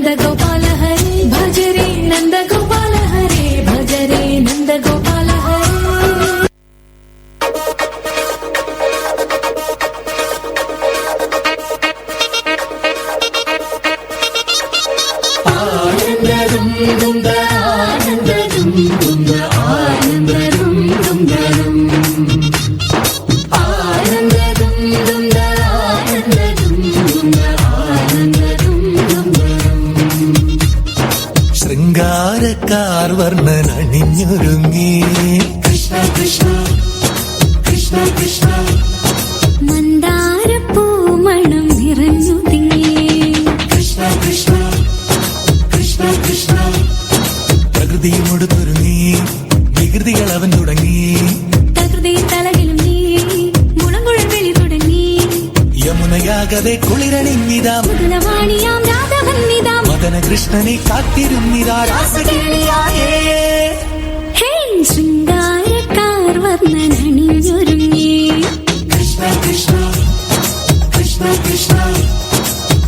नन्दगोपाल हरे भज रे नन्दगोपाल हरे भज रे नन्दगोपाल हरे। ശൃംഗാരക്കാർ വർണ്ണൻ അണിഞ്ഞൊരുങ്ങി കൃഷ്ണ കൃഷ്ണ കൃഷ്ണ കൃഷ്ണ മന്ദാരപ്പൂമണം നിറഞ്ഞു തിങ്ങി കൃഷ്ണ കൃഷ്ണ കൃഷ്ണ കൃഷ്ണ പ്രകൃതിയോട് തുരുങ്ങി വികൃതികൾ അവൻ തുടങ്ങി തകൃതി തലകിലും നീ മുളങ്കുഴൽ വിളി തുടങ്ങി യമുനയാകതെ കുളിരണിഞ്ഞിതാ മുതലവാണിയാം രാധവന്നിതാ മദന കൃഷ്ണനെ കാത്തിരുന്നിതാ രാസകേളിയായേ. ഹേ ശൃംഗാരക്കാർ വർണ്ണൻ അണിഞ്ഞൊരുങ്ങി കൃഷ്ണ കൃഷ്ണ കൃഷ്ണ കൃഷ്ണ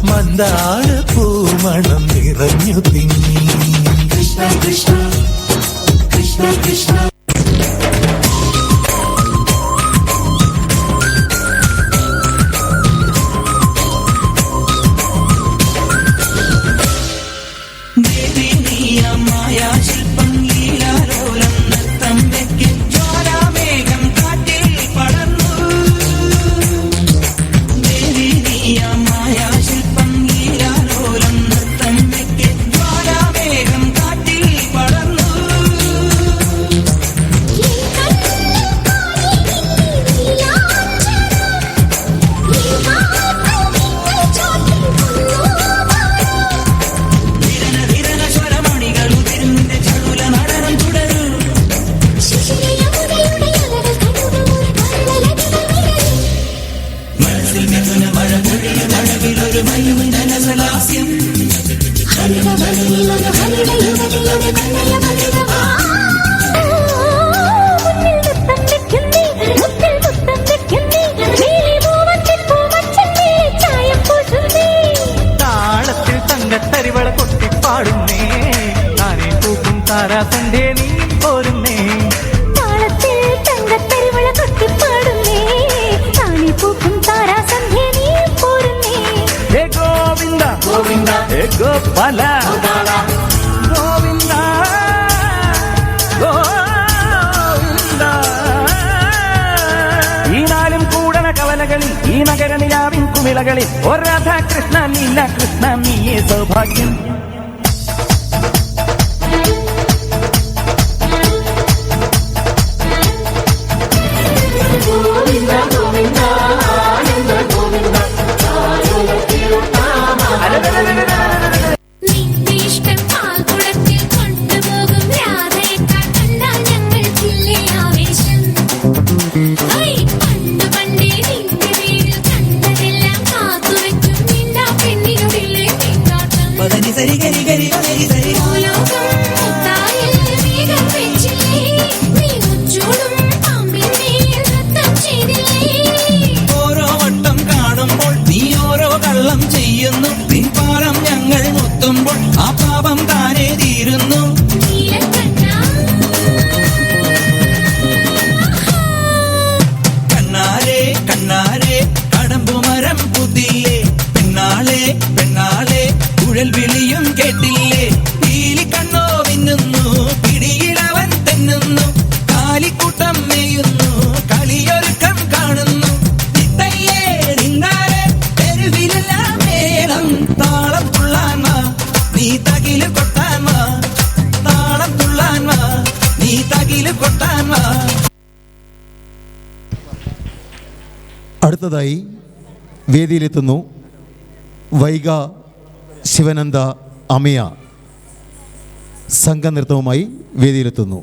മന്ദാരപ്പൂമണം നിറഞ്ഞു തിങ്ങി കൃഷ്ണ കൃഷ്ണ കൃഷ്ണ കൃഷ്ണ താളത്തിൽ തങ്കത്തരിവള കൊട്ടിപ്പാടുന്നേ താനേ പൂക്കും താരാസന്ധേ നീ പോരുന്നേ താളത്തിൽ തങ്കത്തരിവള കൊട്ടിപ്പാടുന്നേ താനേ പൂക്കും താരാസന്ധ്യ നീ പോരുന്നേ. ഹേ ഗോവിന്ദ ഗോവിന്ദ ഹേ ഗോപാല ഗോവിന്ദ ഗോവിന്ദ ഈ നാലും കൂടണ കവലകളിൽ ഈ നഗര നിലാവിൻ കുമിളകളിൽ ഒരു രാധാകൃഷ്ണ നീല കൃഷ്ണ നീയേ സൗഭാഗ്യം. നിന്റെ ഇഷ്ടം പാൽക്കുടത്തിൽ കൊണ്ടുപോകും രാധയെക്കാൾ കണ്ടാൽ ഞങ്ങൾക്കില്ലേ ആവേശം. പണ്ട് പണ്ടേ നിന്റെ വീട്ടിൽ കണ്ടതെല്ലാം കാത്തുവെക്കും നിന്റെ പെണ്ണിനുള്ളിലെ നീണ്ടാട്ടം. ഭൂലോകം മുത്തായിൽ വേഗം വെച്ചില്ലേ നീ മുച്ചൂടും പാമ്പിന്റെ നൃത്തം ചെയ്തില്ലേ. ഓരോ വട്ടം കാണുമ്പോൾ നീ ഓരോ കള്ളം ചെയ്യുന്നു പിൻപാലം ഞങ്ങൾ മുത്തുമ്പോൾ ആ പാപം താനേ തീരുന്നു. കണ്ണാരെ കണ്ണാരെ കടമ്പുമരം പുതില്ലേ പെണ്ണാളെ പെണ്ണാളെ കുഴൽ വിളിയും കേട്ടില്ലേ പീലി കണ്ണോ മിന്നുന്നു പിടിയിലവൻ തെന്നുന്നു കാലിക്കൂട്ടം മേയുന്നു കളിയൊരുക്കം കാണുന്നു നിത്തയ്യേ നിന്നാരെ തെരുവിലെല്ലാം മേളം താളം തുള്ളാൻ വാ നീ തകില് കൊട്ടാൻ വാ താളം തുള്ളാൻ വാ നീ തകില് കൊട്ടാൻ വാ. അടുത്തതായി വേദിയിലെത്തുന്നു വൈഗ ശിവനന്ദ അമിയ സംഘനൃത്തവുമായി വേദിയിലെത്തുന്നു.